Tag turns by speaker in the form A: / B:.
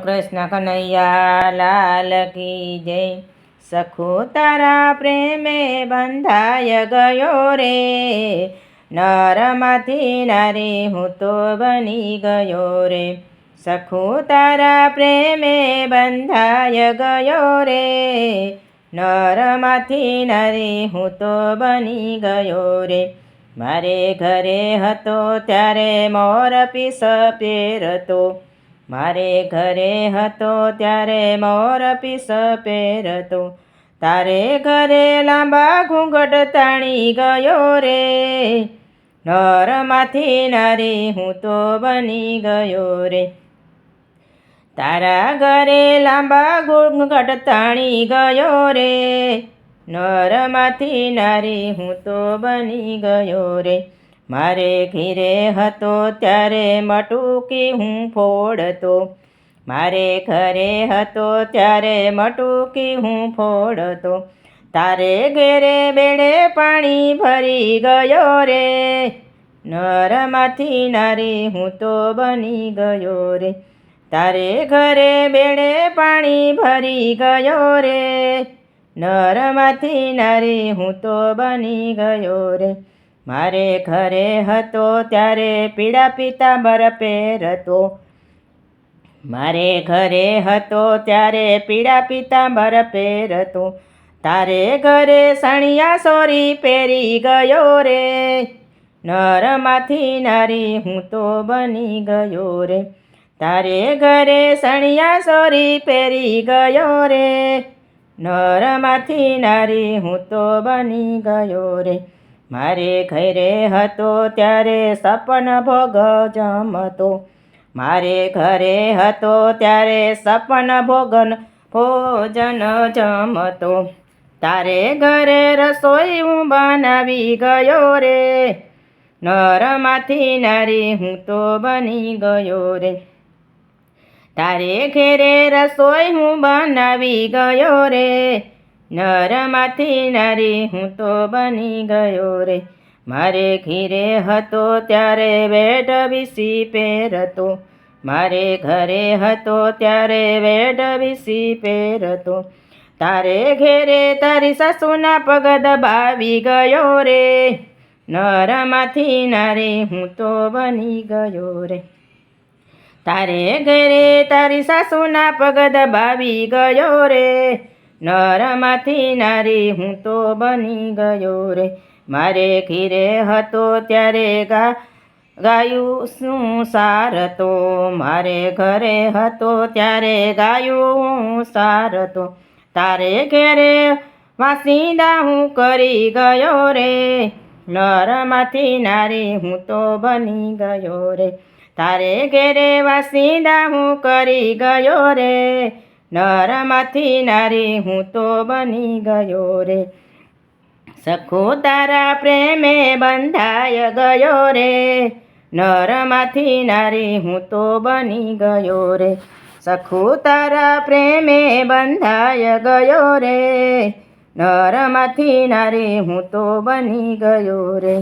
A: કૃષ્ણ કનૈયા લાલ કી જય। સખો તારા પ્રેમે બંધાય ગયો રે, નરમાંથી નારી હું તો બની ગયો રે। સખો તારા પ્રેમે બંધાય ગયો રે, નરમાંથી નારી હું તો બની ગયો રે। મારે ઘરે હતો ત્યારે મોર પીસ પહેરતો, મારે ઘરે હતો ત્યારે મોર પીસ પહેરતો। તારે ઘરે લાંબા ઘૂંઘટ તાણી ગયો રે, નરમાંથી નારી હું તો બની ગયો રે। તારા ઘરે લાંબા ઘૂંઘટ તાણી ગયો રે, નરમાંથી નારી હું તો બની ગયો રે। મારે ઘીરે હતો ત્યારે મટુકી હું ફોડતો, મારે ઘરે હતો ત્યારે મટુકી હું ફોડતો। તારે ઘેરે બેડે પાણી ભરી ગયો રે, નરમાંથી નારી હું તો બની ગયો રે। તારે ઘરે બેડે પાણી ભરી ગયો રે, નરમાંથી નારી હું તો બની ગયો રે। મારે ઘરે હતો ત્યારે પીળા પીતાંબર પહેરતો, મારે ઘરે હતો ત્યારે પીળા પીતાંબર પહેરતો। તારે ઘરે સણિયા સોરી પહેરી ગયો રે, નરમાંથી નારી હું તો બની ગયો રે। તારે ઘરે સણિયા સોરી પહેરી ગયો રે, નરમાંથી નારી હું તો બની ગયો રે। મારે ઘરે હતો ત્યારે સપન ભોગ જમતો, મારે ઘરે હતો ત્યારે સપન ભોગન ભોજન જમતો। તારે ઘરે રસોઈ હું બનાવી ગયો રે, નરમાંથી નારી હું તો બની ગયો રે। તારે ઘેરે રસોઈ હું બનાવી ગયો રે, નરમાંથી નારી હું તો બની ગયો રે। મારે ઘીરે હતો ત્યારે વેઢ વીસી પહેરતો, મારે ઘરે હતો ત્યારે વેઢ વીસી પહેરતો। તારે ઘેરે તારી સાસુના પગ દબાવી ગયો રે, નરમાંથી નારી હું તો બની ગયો રે। તારે ઘરે તારી સાસુના પગ દબાવી ગયો રે, નરમાંથી નારી હું તો બની ગયો રે। મારે ઘીરે હતો ત્યારે ગાયું શું સારતો, મારે ઘરે હતો ત્યારે ગાયું સારતો। તારે ઘેરે વાસિંદા હું કરી ગયો રે, નરમાંથી નારી હું તો બની ગયો રે। તારે ઘેરે વાસિંદા હું કરી ગયો રે, નરમાંથી નારી હું તો બની ગયો રે। સખો તારા પ્રેમે બંધાય ગયો રે, નરમાંથી નારી હું તો બની ગયો રે। સખો તારા પ્રેમે બંધાય ગયો રે, નરમાંથી નારી હું તો બની ગયો રે।